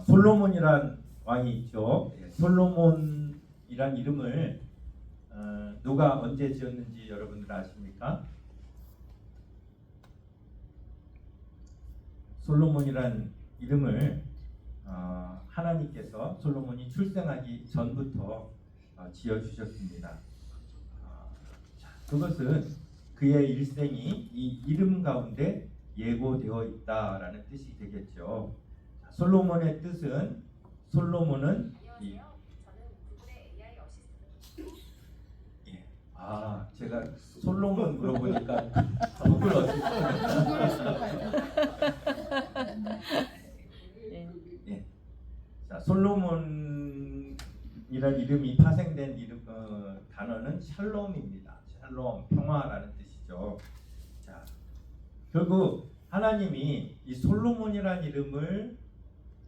솔로몬이란 왕이 있죠. 솔로몬이란 이름을 누가 언제 지었는지 여러분들 아십니까? 솔로몬이란 이름을 하나님께서 솔로몬이 출생하기 전부터 지어주셨습니다. 그것은 그의 일생이 이 이름 가운데 예고되어 있다라는 뜻이 되겠죠. 솔로몬의 뜻은 솔로몬은 제가 솔로몬 물어보니까 구글 솔로몬이란 이름이 파생된 단어는 샬롬입니다. 샬롬, 평화라는 뜻이죠. 자, 결국 하나님이 이 솔로몬이란 이름을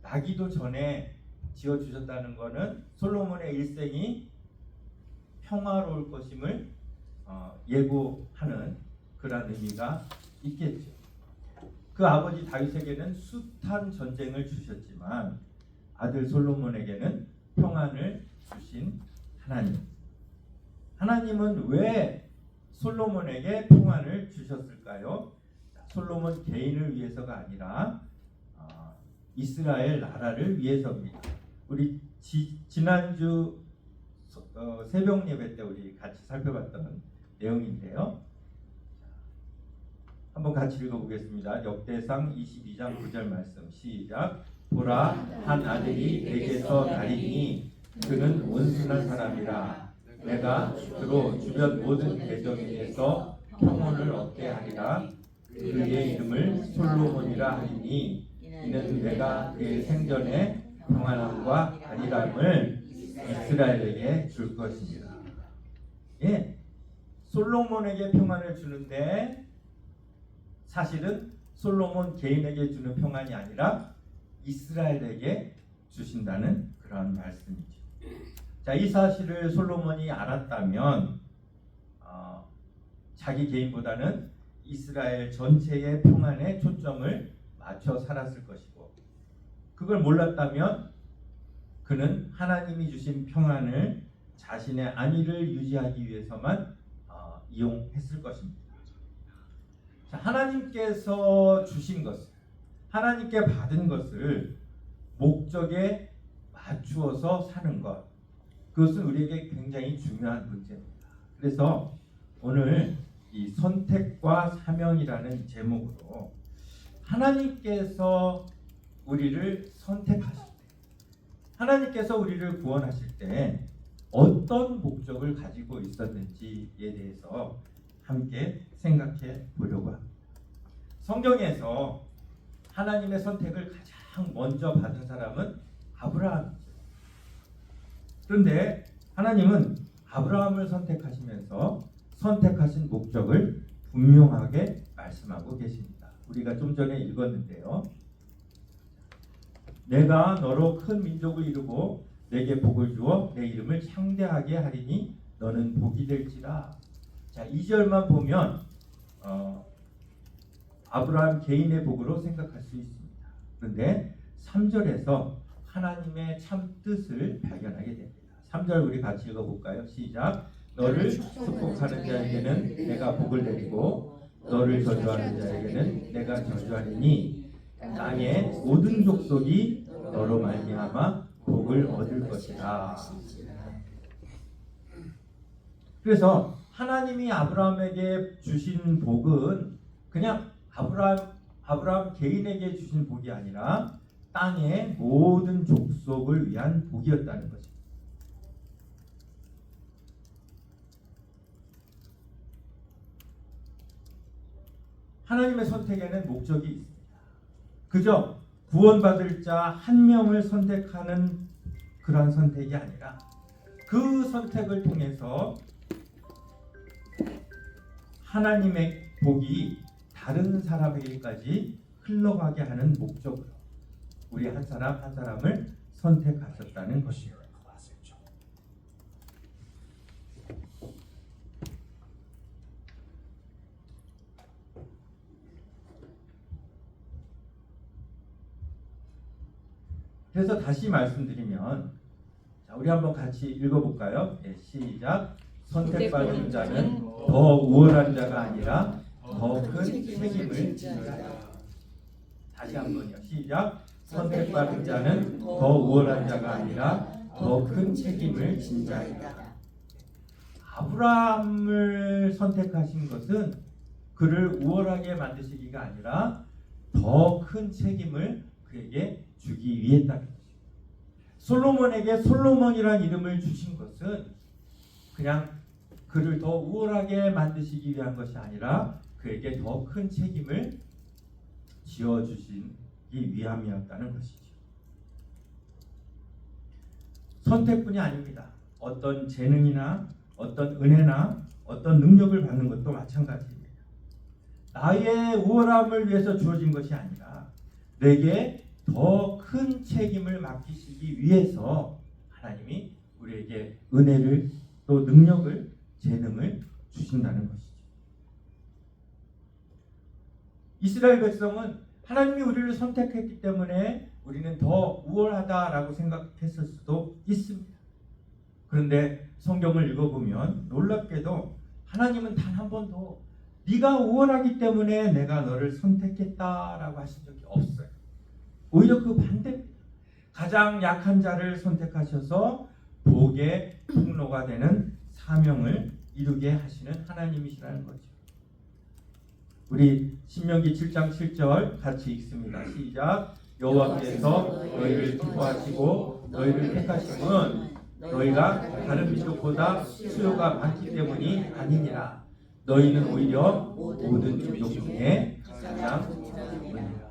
나기도 전에 지어주셨다는 것은 솔로몬의 일생이 평화로울 것임을 예고하는 그런 의미가 있겠죠. 그 아버지 다윗에게는 숱한 전쟁을 주셨지만 아들 솔로몬에게는 평안을 주신 하나님. 하나님은 왜 솔로몬에게 평안을 주셨을까요? 솔로몬 개인을 위해서가 아니라 이스라엘 나라를 위해서입니다. 우리 지난주 새벽 예배 때 우리 같이 살펴봤던 내용인데요. 한번 같이 읽어보겠습니다. 역대상 22장 9절 말씀 시작. 보라, 한 아들이 내게서 나리니 그는 온순한 사람이라. 내가 그로 주변 모든 대적에게서 평온을 얻게 하리라. 그의 이름을 솔로몬이라 하리니 이는 내가 그의 생전에 평안함과 안일함을 이스라엘에게 줄 것입니다. 예, 솔로몬에게 평안을 주는데 사실은 솔로몬 개인에게 주는 평안이 아니라 이스라엘에게 주신다는 그런 말씀이죠. 자, 이 사실을 솔로몬이 알았다면 자기 개인보다는 이스라엘 전체의 평안에 초점을 맞춰 살았을 것이고, 그걸 몰랐다면 그는 하나님이 주신 평안을 자신의 안위를 유지하기 위해서만 이용했을 것입니다. 자, 하나님께서 주신 것을, 하나님께 받은 것을 목적에 맞추어서 사는 것, 그것은 우리에게 굉장히 중요한 문제입니다. 그래서 오늘 이 선택과 사명이라는 제목으로 하나님께서 우리를 선택하실 때, 하나님께서 우리를 구원하실 때 어떤 목적을 가지고 있었는지에 대해서 함께 생각해 보려고 합니다. 성경에서 하나님의 선택을 가장 먼저 받은 사람은 아브라함이죠. 그런데 하나님은 아브라함을 선택하시면서 선택하신 목적을 분명하게 말씀하고 계십니다. 우리가 좀 전에 읽었는데요. 내가 너로 큰 민족을 이루고 내게 복을 주어 내 이름을 창대하게 하리니 너는 복이 될지라. 자, 2절만 보면 아브라함 개인의 복으로 생각할 수 있습니다. 그런데 3절에서 하나님의 참 뜻을 발견하게 됩니다. 3절 우리 같이 읽어볼까요? 시작. 너를 축복하는 자에게는 내가 복을 내리고 너를 저주하는 자에게는 내가 저주하리니 땅의 모든 족속이 너로 말미암아 복을 얻을 것이다. 그래서 하나님이 아브라함에게 주신 복은 그냥 아브라함 개인에게 주신 복이 아니라 땅의 모든 족속을 위한 복이었다는 것입니다. 하나님의 선택에는 목적이 있습니다. 그저 구원받을 자 한 명을 선택하는 그런 선택이 아니라 그 선택을 통해서 하나님의 복이 다른 사람에게까지 흘러가게 하는 목적으로 우리 한 사람 한 사람을 선택하셨다는 것이에요. 그래서 다시 말씀드리면, 자, 우리 한번 같이 읽어볼까요? 네, 시작. 선택받은 자는 더 우월한 자가 아니라 더 큰 책임을 지니라. 다시 한번요. 시작. 선택받은 자는 더 우월한 자가 아니라 더 큰 책임을 진 자이다. 아브라함을 선택하신 것은 그를 우월하게 만드시기가 아니라 더 큰 책임을 그에게 주기 위했다는 것입니다. 솔로몬에게 솔로몬이라는 이름을 주신 것은 그냥 그를 더 우월하게 만드시기 위한 것이 아니라 그에게 더 큰 책임을 지어주시기 위함이었다는 것이죠. 선택뿐이 아닙니다. 어떤 재능이나 어떤 은혜나 어떤 능력을 받는 것도 마찬가지입니다. 나의 우월함을 위해서 주어진 것이 아니라 내게 더 큰 책임을 맡기시기 위해서 하나님이 우리에게 은혜를 또 능력을 재능을 주신다는 것이죠. 이스라엘 백성은 하나님이 우리를 선택했기 때문에 우리는 더 우월하다라고 생각했을 수도 있습니다. 그런데 성경을 읽어보면 놀랍게도 하나님은 단 한 번도 네가 우월하기 때문에 내가 너를 선택했다라고 하신 적이 없어요. 오히려 그 반대입니다. 가장 약한 자를 선택하셔서 복의 통로가 되는 사명을 이루게 하시는 하나님이시라는 거죠. 우리 신명기 7장 7절 같이 읽습니다. 시작. 여호와께서 너희를 기뻐하시고 너희를 택하심은 너희가 다른 민족보다 수요가 많기 때문이 아니니라. 너희는 오히려 모든 민족 중에 가장 좋으니라.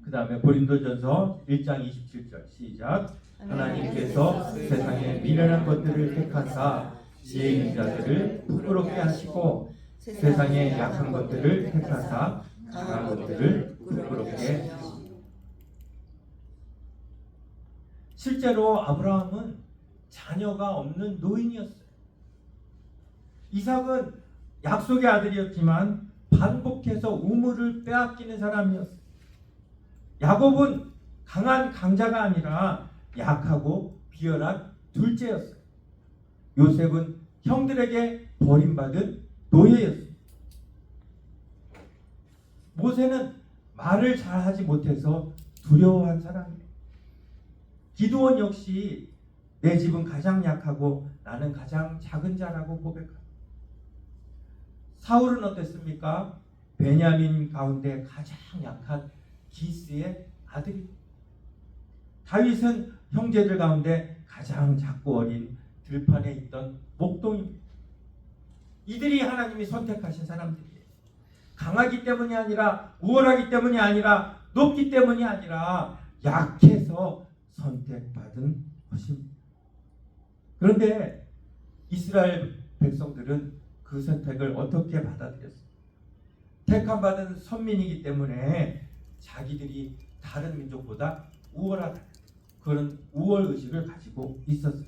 그 다음에 고린도전서 1장 27절 시작. 하나님께서 세상의 미련한 것들을 택하사 지혜 있는 자들을 부끄럽게 하시고 세상의 약한 것들을 택하사 강한 것들을 부끄럽게 하시고. 실제로 아브라함은 자녀가 없는 노인이었어요. 이삭은 약속의 아들이었지만 반복해서 우물을 빼앗기는 사람이었어요. 야곱은 강한 강자가 아니라 약하고 비열한 둘째였어요. 요셉은 형들에게 버림받은 노예였어요. 모세는 말을 잘하지 못해서 두려워한 사람이에요. 기드온 역시 내 집은 가장 약하고 나는 가장 작은 자라고 고백합니다. 사울은 어땠습니까? 베냐민 가운데 가장 약한 기스의 아들입니다. 다윗은 형제들 가운데 가장 작고 어린 들판에 있던 목동입니다. 이들이 하나님이 선택하신 사람들이에요. 강하기 때문이 아니라 우월하기 때문이 아니라 높기 때문이 아니라 약해서 선택받은 것입니다. 그런데 이스라엘 백성들은 그 선택을 어떻게 받아들였습니까? 택함받은 선민이기 때문에 자기들이 다른 민족보다 우월하다, 그런 우월의식을 가지고 있었어요.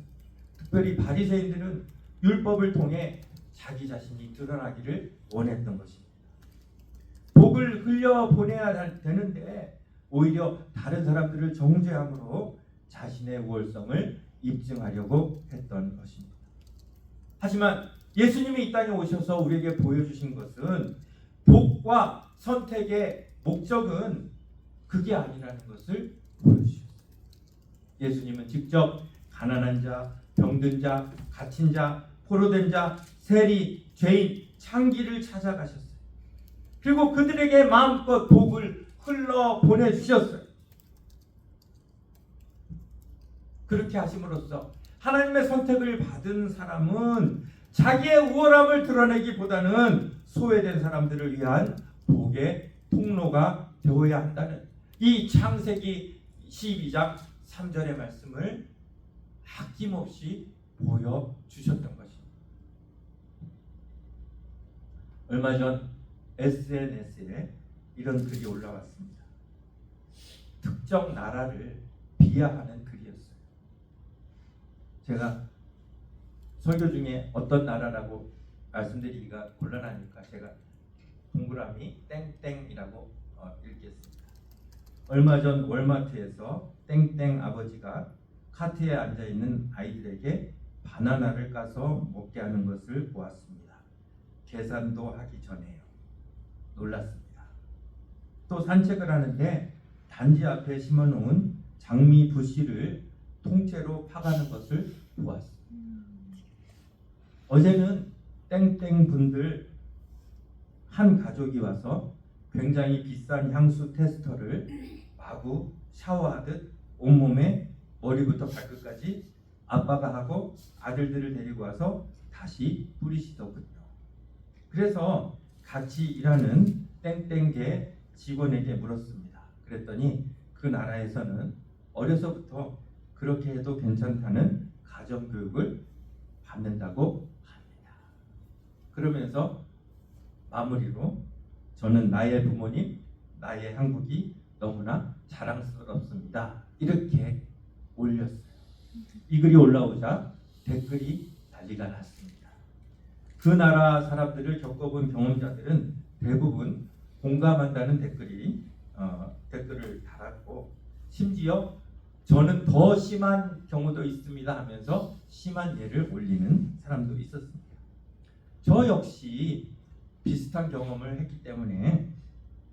특별히 바리새인들은 율법을 통해 자기 자신이 드러나기를 원했던 것입니다. 복을 흘려보내야 되는데 오히려 다른 사람들을 정죄함으로 자신의 우월성을 입증하려고 했던 것입니다. 하지만 예수님이 이 땅에 오셔서 우리에게 보여주신 것은 복과 선택의 목적은 그게 아니라는 것을 보여주셨어요. 예수님은 직접 가난한 자, 병든 자, 갇힌 자, 포로된 자, 세리, 죄인, 창기를 찾아가셨어요. 그리고 그들에게 마음껏 복을 흘러 보내주셨어요. 그렇게 하심으로써 하나님의 선택을 받은 사람은 자기의 우월함을 드러내기보다는 소외된 사람들을 위한 복의 통로가 되어야 한다는 이 창세기 12장 3절의 말씀을 아낌없이 보여주셨던 것입니다. 얼마 전 SNS에 이런 글이 올라왔습니다. 특정 나라를 비하하는 글이었어요. 제가 설교 중에 어떤 나라라고 말씀드리기가 곤란하니까 제가 동그라미 땡땡이라고 읽겠습니다. 얼마 전 월마트에서 땡땡 아버지가 카트에 앉아있는 아이들에게 바나나를 까서 먹게 하는 것을 보았습니다. 계산도 하기 전에요. 놀랐습니다. 또 산책을 하는데 단지 앞에 심어놓은 장미 부씨를 통째로 파가는 것을 보았습니다. 어제는 땡땡 분들 한 가족이 와서 굉장히 비싼 향수 테스터를 마구 샤워하듯 온몸에 머리부터 발끝까지 아빠가 하고 아들들을 데리고 와서 다시 뿌리시더군요. 그래서 같이 일하는 땡땡계 직원에게 물었습니다. 그랬더니 그 나라에서는 어려서부터 그렇게 해도 괜찮다는 가정교육을 받는다고 합니다. 그러면서 마무리로 저는 나의 부모님, 나의 한국이 너무나 자랑스럽습니다. 이렇게 올렸어요. 이 글이 올라오자 댓글이 난리가 났습니다. 그 나라 사람들을 겪어본 경험자들은 대부분 공감한다는 댓글을 달았고, 심지어 저는 더 심한 경우도 있습니다 하면서 심한 예를 올리는 사람도 있었습니다. 저 역시 비슷한 경험을 했기 때문에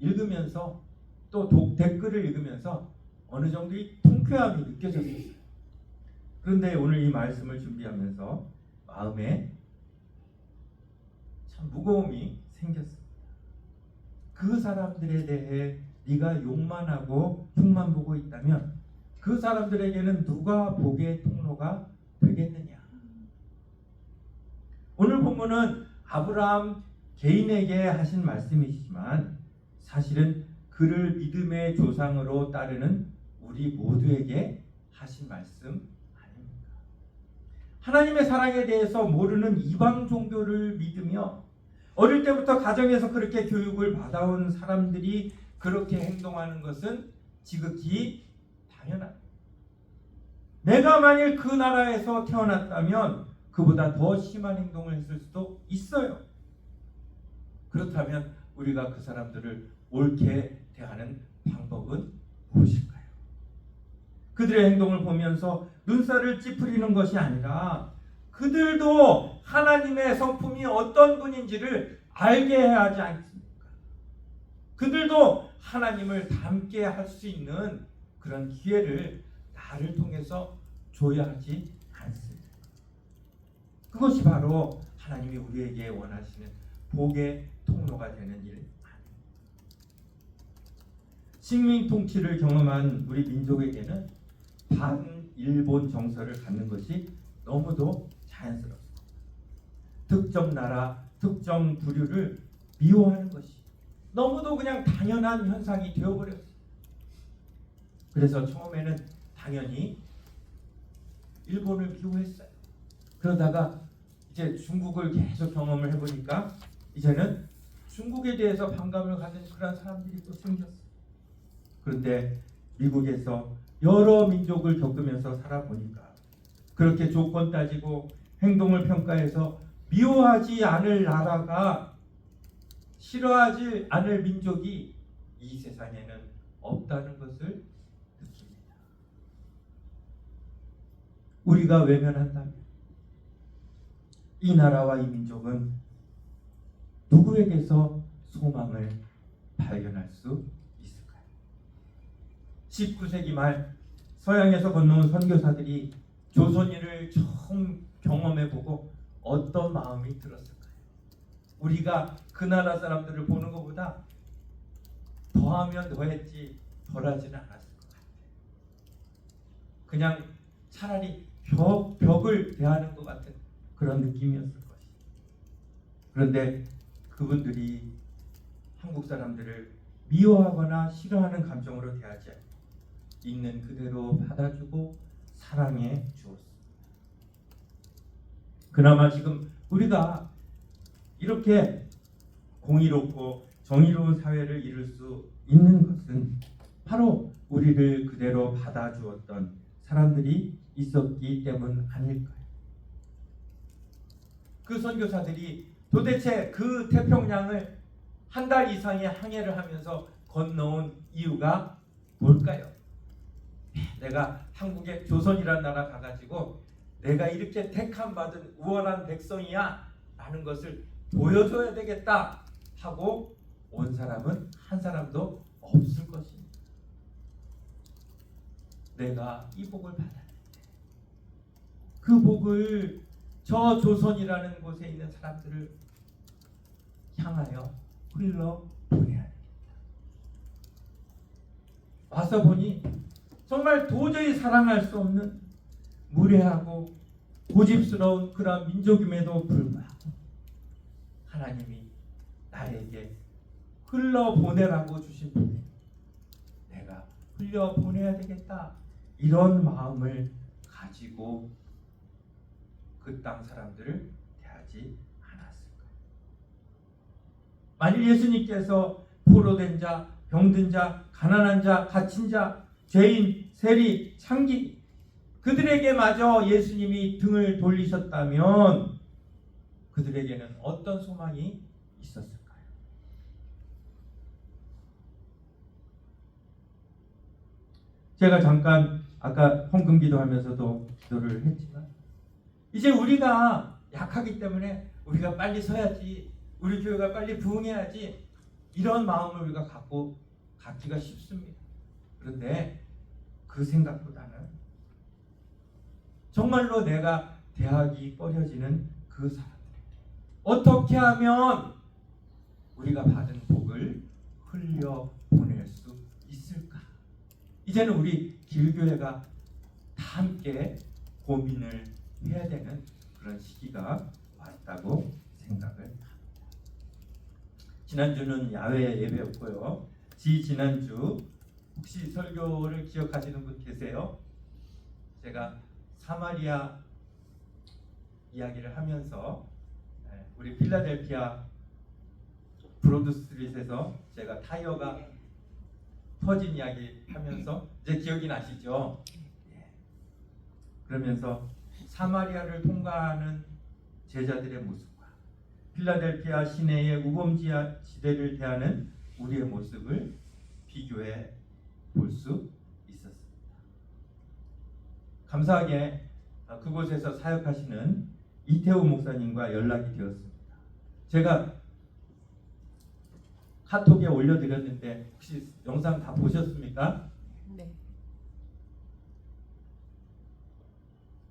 읽으면서 또 댓글을 읽으면서 어느 정도의 통쾌함이 느껴졌어요. 그런데 오늘 이 말씀을 준비하면서 마음에 참 무거움이 생겼습니다. 그 사람들에 대해 네가 욕만 하고 흉만 보고 있다면 그 사람들에게는 누가 복의 통로가 되겠느냐. 오늘 본문은 아브라함 개인에게 하신 말씀이시지만 사실은 그를 믿음의 조상으로 따르는 우리 모두에게 하신 말씀 아닙니까? 하나님의 사랑에 대해서 모르는 이방 종교를 믿으며 어릴 때부터 가정에서 그렇게 교육을 받아온 사람들이 그렇게 행동하는 것은 지극히 당연합니다. 내가 만일 그 나라에서 태어났다면 그보다 더 심한 행동을 했을 수도 있어요. 그렇다면 우리가 그 사람들을 옳게 대하는 방법은 무엇일까요? 그들의 행동을 보면서 눈살을 찌푸리는 것이 아니라 그들도 하나님의 성품이 어떤 분인지를 알게 해야 하지 않습니까? 그들도 하나님을 닮게 할 수 있는 그런 기회를 나를 통해서 줘야 하지 않습니까? 그것이 바로 하나님이 우리에게 원하시는 복의 통로가 되는 일 아닙니까? 식민 통치를 경험한 우리 민족에게는 반일본 정서를 갖는 것이 너무도 자연스럽습니다. 특정 나라, 특정 부류를 미워하는 것이 너무도 그냥 당연한 현상이 되어버렸어요. 그래서 처음에는 당연히 일본을 미워했어요. 그러다가 이제 중국을 계속 경험을 해보니까 이제는 중국에 대해서 반감을 갖는 그런 사람들이 또 생겼어요. 그런데 미국에서 여러 민족을 겪으면서 살아보니까 그렇게 조건 따지고 행동을 평가해서 미워하지 않을 나라가, 싫어하지 않을 민족이 이 세상에는 없다는 것을 느낍니다. 우리가 외면한다면 이 나라와 이 민족은 누구에게서 소망을 발견할 수 있을까요? 19세기 말 서양에서 건너온 선교사들이 조선인을 처음 경험해보고 어떤 마음이 들었을까요? 우리가 그 나라 사람들을 보는 것보다 더하면 더했지 덜하지는 않았을 것 같아요. 그냥 차라리 벽을 대하는 것 같은 그런 느낌이었을 것이죠. 그런데 그분들이 한국 사람들을 미워하거나 싫어하는 감정으로 대하지 않고 있는 그대로 받아주고 사랑해 주었습니다. 그나마 지금 우리가 이렇게 공의롭고 정의로운 사회를 이룰 수 있는 것은 바로 우리를 그대로 받아주었던 사람들이 있었기 때문 아닐까요? 그 선교사들이 도대체 그 태평양을 한 달 이상의 항해를 하면서 건너온 이유가 뭘까요? 내가 한국의 조선이라는 나라 가가지고 내가 이렇게 택함 받은 우월한 백성이야 라는 것을 보여줘야 되겠다 하고 온 사람은 한 사람도 없을 것입니다. 내가 이 복을 받았는데 그 복을 저 조선이라는 곳에 있는 사람들을 향하여 흘러 보내야 됩니다. 와서 보니 정말 도저히 사랑할 수 없는 무례하고 고집스러운 그런 민족임에도 불구하고 하나님이 나에게 흘러보내라고 주신 분이 내가 흘려보내야 되겠다 이런 마음을 가지고 그 땅 사람들을 대하지 않았을까. 만일 예수님께서 포로된 자, 병든 자, 가난한 자, 갇힌 자, 죄인, 세리, 창기 그들에게 마저 예수님이 등을 돌리셨다면 그들에게는 어떤 소망이 있었을까요? 제가 잠깐 아까 헌금기도 하면서도 기도를 했지만 이제 우리가 약하기 때문에 우리가 빨리 서야지, 우리 교회가 빨리 부흥해야지 이런 마음을 우리가 갖기가 쉽습니다. 그런데 그 생각보다는 정말로 내가 대하기 꺼려지는 그 사람들에게 어떻게 하면 우리가 받은 복을 흘려보낼 수 있을까? 이제는 우리 길교회가 다 함께 고민을 해야 되는 그런 시기가 왔다고 생각을 합니다. 지난주는 야외 예배였고요. 지난주 혹시 설교를 기억하시는 분 계세요? 제가 사마리아 이야기를 하면서 우리 필라델피아 브로드 스트릿에서 제가 타이어가 터진 이야기 하면서 이제 기억이 나시죠? 그러면서 사마리아를 통과하는 제자들의 모습과 필라델피아 시내의 우범지대를 대하는 우리의 모습을 비교해 볼 수 있었습니다. 감사하게 그곳에서 사역하시는 이태우 목사님과 연락이 되었습니다. 제가 카톡에 올려드렸는데 혹시 영상 다 보셨습니까? 네.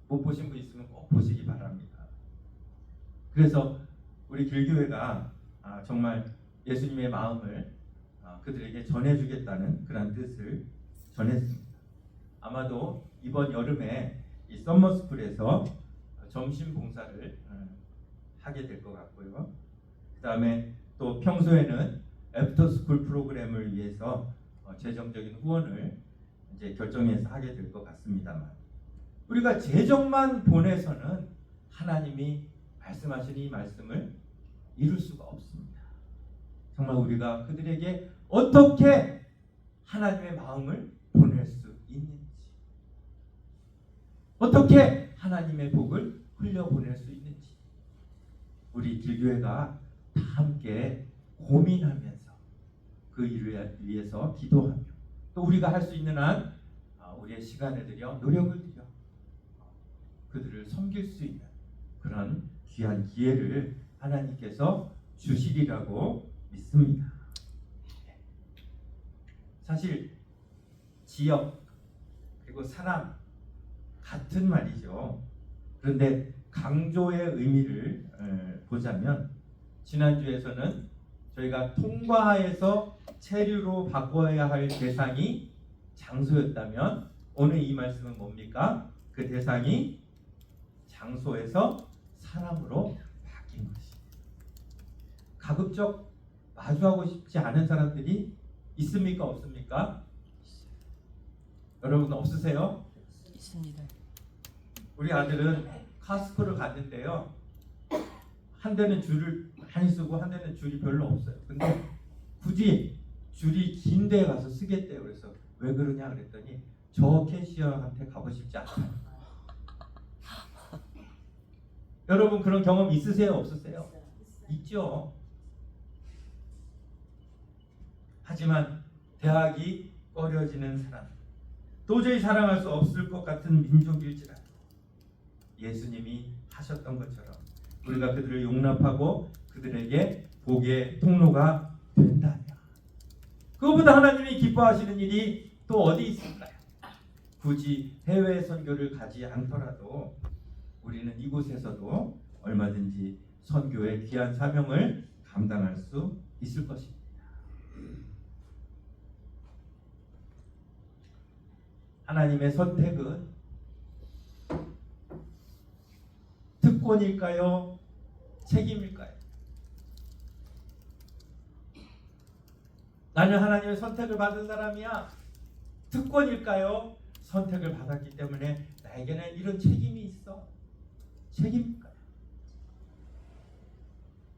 못 보신 분 있으면 꼭 보시기 바랍니다. 그래서 우리 길교회가 정말 예수님의 마음을 그들에게 전해주겠다는 그런 뜻을 전했습니다. 아마도 이번 여름에 이 썸머스쿨에서 점심 봉사를 하게 될 것 같고요. 그 다음에 또 평소에는 애프터스쿨 프로그램을 위해서 재정적인 후원을 이제 결정해서 하게 될 것 같습니다만 우리가 재정만 보내서는 하나님이 말씀하신 이 말씀을 이룰 수가 없습니다. 정말 우리가 그들에게 어떻게 하나님의 마음을 보낼 수 있는지, 어떻게 하나님의 복을 흘려보낼 수 있는지 우리 길교회가 다 함께 고민하면서 그 일을 위해서 기도하며 또 우리가 할 수 있는 한 우리의 시간을 들여 노력을 들여 그들을 섬길 수 있는 그런 귀한 기회를 하나님께서 주시리라고 믿습니다. 사실 지역 그리고 사람 같은 말이죠. 그런데 강조의 의미를 보자면 지난주에서는 저희가 통과해서 체류로 바꿔야 할 대상이 장소였다면 오늘 이 말씀은 뭡니까? 그 대상이 장소에서 사람으로 바뀐 것입니다. 가급적 마주하고 싶지 않은 사람들이 있습니까? 없습니까? 여러분 없으세요? 있습니다. 우리 아들은 카스코를 갔는데요. 한 대는 줄을 많이 쓰고 한 대는 줄이 별로 없어요. 근데 굳이 줄이 긴 데 가서 쓰겠대요. 그래서 왜 그러냐 그랬더니 저 캐시어한테 가고 싶지 않다. 여러분 그런 경험 있으세요? 없으세요? 있죠. 하지만 대학이 꺼려지는 사람, 도저히 사랑할 수 없을 것 같은 민족일지라도 예수님이 하셨던 것처럼 우리가 그들을 용납하고 그들에게 복의 통로가 된다면 그거보다 하나님이 기뻐하시는 일이 또 어디 있을까요? 굳이 해외 선교를 가지 않더라도 우리는 이곳에서도 얼마든지 선교의 귀한 사명을 감당할 수 있을 것입니다. 하나님의 선택은 특권일까요? 책임일까요? 나는 하나님의 선택을 받은 사람이야. 특권일까요? 선택을 받았기 때문에 나에게는 이런 책임이 있어. 책임일까요?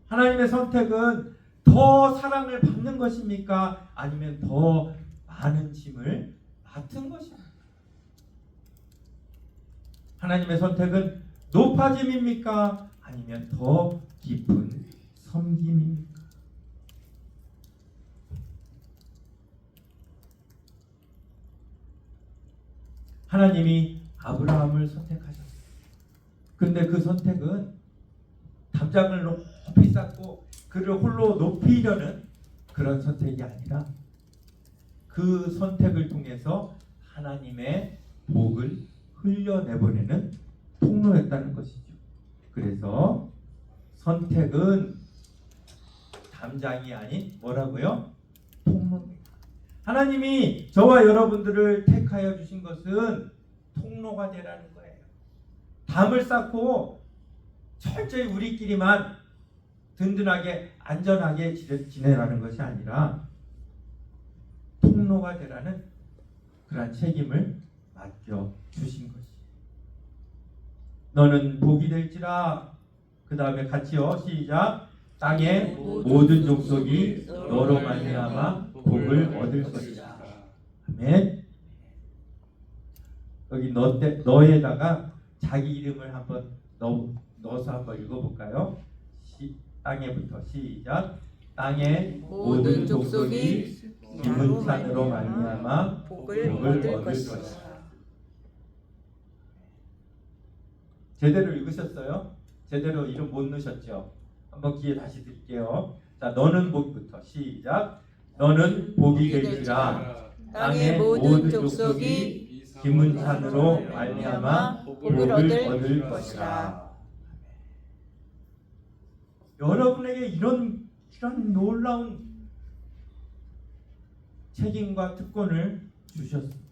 하나님의 선택은 더 사랑을 받는 것입니까? 아니면 더 많은 짐을 맡은 것입니까? 하나님의 선택은 높아짐입니까? 아니면 더 깊은 섬김입니까? 하나님이 아브라함을 선택하셨어요. 근데 그 선택은 담장을 높이 쌓고 그를 홀로 높이려는 그런 선택이 아니라 그 선택을 통해서 하나님의 복을 흘려내보내는 통로였다는 것이죠. 그래서 선택은 담장이 아닌 뭐라고요? 통로입니다. 하나님이 저와 여러분들을 택하여 주신 것은 통로가 되라는 거예요. 담을 쌓고 철저히 우리끼리만 든든하게 안전하게 지내라는 것이 아니라 통로가 되라는 그러한 책임을 맡겨 주신 것이에요. 너는 복이 될지라. 그 다음에 같이요. 시작. 땅의 모든 족속이 너로 말미암아 복을 얻을 것이다. 아멘. 여기 너에다가 자기 이름을 한번 넣어서 한번 읽어볼까요? 땅에부터 시작. 땅의 모든 족속이 기문찬으로 말미암아 복을 얻을 것이다. 제대로 읽으셨어요? 제대로 이름 못 넣으셨죠? 한번 기회 다시 드릴게요. 자, 너는 복부터 시작. 너는 복이 될지라. 땅의 모든 족속이 기문찬으로 말미암아 복을 얻을 것이라. 여러분에게 이런 놀라운 책임과 특권을 주셨습니다.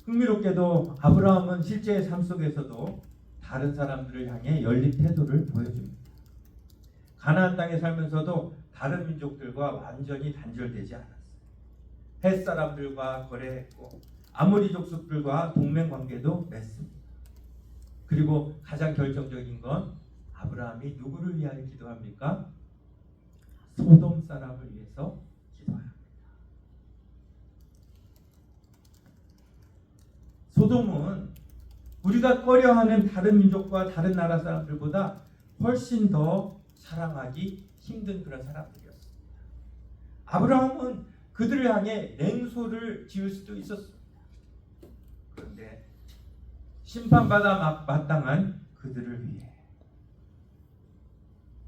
흥미롭게도 아브라함은 실제의 삶 속에서도 다른 사람들을 향해 열린 태도를 보여줍니다. 가나안 땅에 살면서도 다른 민족들과 완전히 단절되지 않았어요. 헷 사람들과 거래했고 아모리 족속들과 동맹 관계도 맺습니다. 그리고 가장 결정적인 건 아브라함이 누구를 위하여 기도합니까? 소돔 사람을 위해서 기도합니다. 소돔은 우리가 꺼려하는 다른 민족과 다른 나라 사람들보다 훨씬 더 사랑하기 힘든 그런 사람들이었습니다. 아브라함은 그들을 향해 냉소를 지을 수도 있었습니다. 그런데 심판받아 마땅한 그들을 위해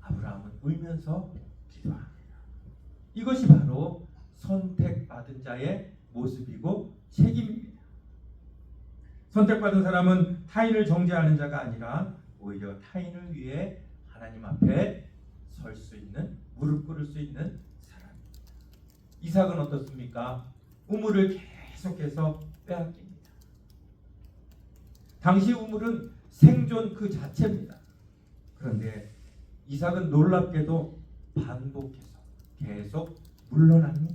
아브라함은 울면서 기도합니다. 이것이 바로 선택받은 자의 모습이고 책임입니다. 선택받은 사람은 타인을 정죄하는 자가 아니라 오히려 타인을 위해 하나님 앞에 설 수 있는, 무릎 꿇을 수 있는 사람입니다. 이삭은 어떻습니까? 우물을 계속해서 빼앗깁니다. 당시 우물은 생존 그 자체입니다. 그런데 이삭은 놀랍게도 반복해서 계속 물러납니다.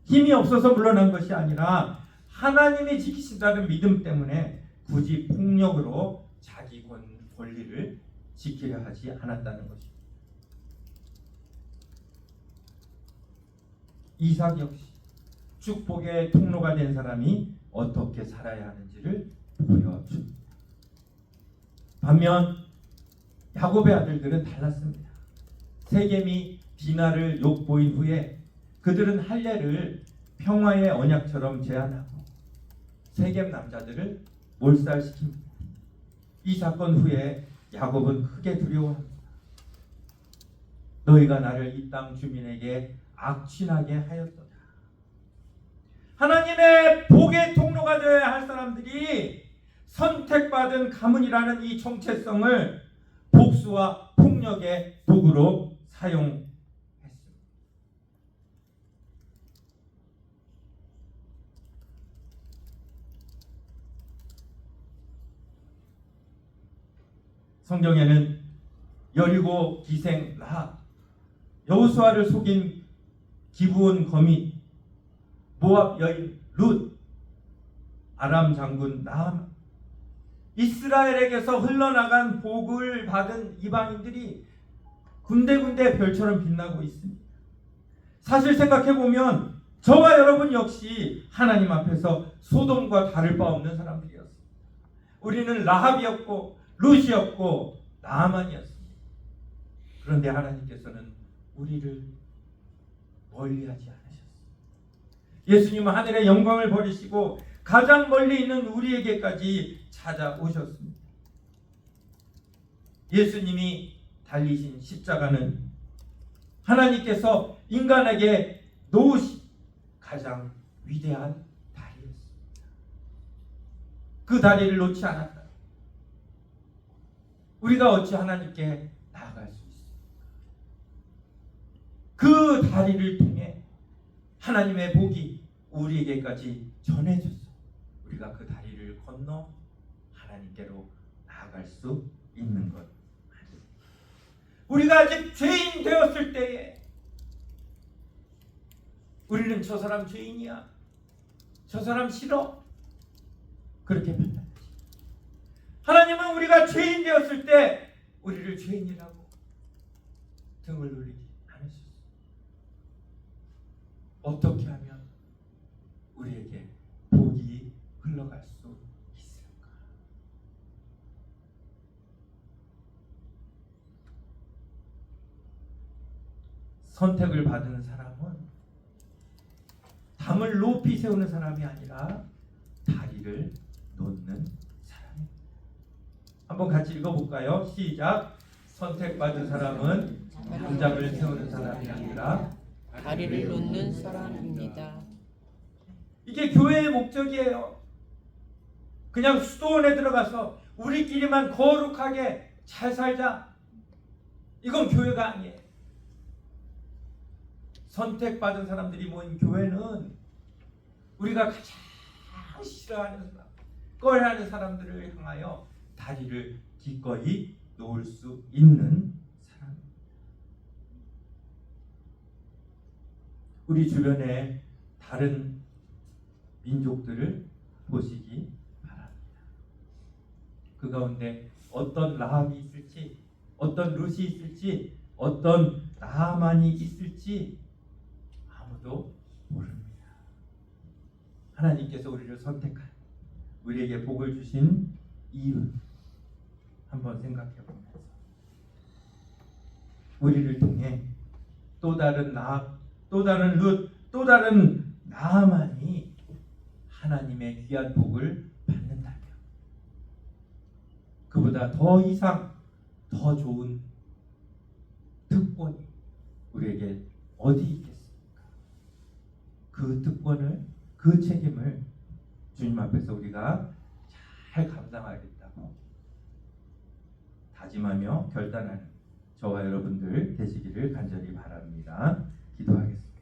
힘이 없어서 물러난 것이 아니라 하나님이 지키신다는 믿음 때문에 굳이 폭력으로 자기 권리를 지키려 하지 않았다는 것입니다. 이삭 역시 축복의 통로가 된 사람이 어떻게 살아야 하는지를 보여줍니다. 반면 야곱의 아들들은 달랐습니다. 세겜이 디나를 욕보인 후에 그들은 할례를 평화의 언약처럼 제안하고 세겜 남자들을 몰살시킵니다. 이 사건 후에 야곱은 크게 두려워합니다. 너희가 나를 이 땅 주민에게 악취나게 하였도다. 하나님의 복의 통로가 되어야 할 사람들이 선택받은 가문이라는 이 정체성을 복수와 폭력의 도구로 사용했습니다. 성경에는 여리고 기생 라합, 여호수아를 속인 기브온 거미, 모압 여인 룻, 아람 장군 나아만, 이스라엘에게서 흘러나간 복을 받은 이방인들이 군데군데 별처럼 빛나고 있습니다. 사실 생각해보면 저와 여러분 역시 하나님 앞에서 소돔과 다를 바 없는 사람들이었습니다. 우리는 라합이었고 룻이었고 나아만이었습니다. 그런데 하나님께서는 우리를 멀리하지 않으셨습니다. 예수님은 하늘의 영광을 버리시고 가장 멀리 있는 우리에게까지 찾아오셨습니다. 예수님이 달리신 십자가는 하나님께서 인간에게 놓으신 가장 위대한 다리였습니다. 그 다리를 놓지 않았다. 우리가 어찌 하나님께 나아갈 수 있습니까? 그 다리를 통해 하나님의 복이 우리에게까지 전해졌어. 우리가 그 다리를 건너 하나님께로 나아갈 수 있는 것. 우리가 아직 죄인 되었을 때에 우리는 저 사람 죄인이야, 저 사람 싫어, 그렇게 판단하지. 하나님은 우리가 죄인 되었을 때 우리를 죄인이라고 등을 돌리지 않으셨어요. 어떻게 하면 우리에게 복이 흘러갈 수 있을까? 선택을 받은 사람은 담을 높이 세우는 사람이 아니라 다리를 놓는 사람입니다. 한번 같이 읽어볼까요? 시작. 선택받은 사람은 담장을 세우는 사람이 아니라 다리를 놓는 사람입니다. 이게 교회의 목적이에요. 그냥 수도원에 들어가서 우리끼리만 거룩하게 잘 살자, 이건 교회가 아니에요. 선택받은 사람들이 모인 교회는 우리가 가장 싫어하는 사람, 꺼려하는 사람들을 향하여 다리를 기꺼이 놓을 수 있는 사람. 우리 주변에 다른 민족들을 보시기 바랍니다. 그 가운데 어떤 라합이 있을지, 어떤 룻이 있을지, 어떤 나아만이 있을지 아무도 모릅니다. 하나님께서 우리를 선택한, 우리에게 복을 주신 이유 한번 생각해 보면서 우리를 통해 또 다른 라합, 또 다른 룻, 또 다른 나아만이 하나님의 귀한 복을 받는다면 그보다 더 이상 더 좋은 특권이 우리에게 어디 있겠습니까? 그 특권을, 그 책임을 주님 앞에서 우리가 잘 감당하겠다고 다짐하며 결단하는 저와 여러분들 되시기를 간절히 바랍니다. 기도하겠습니다.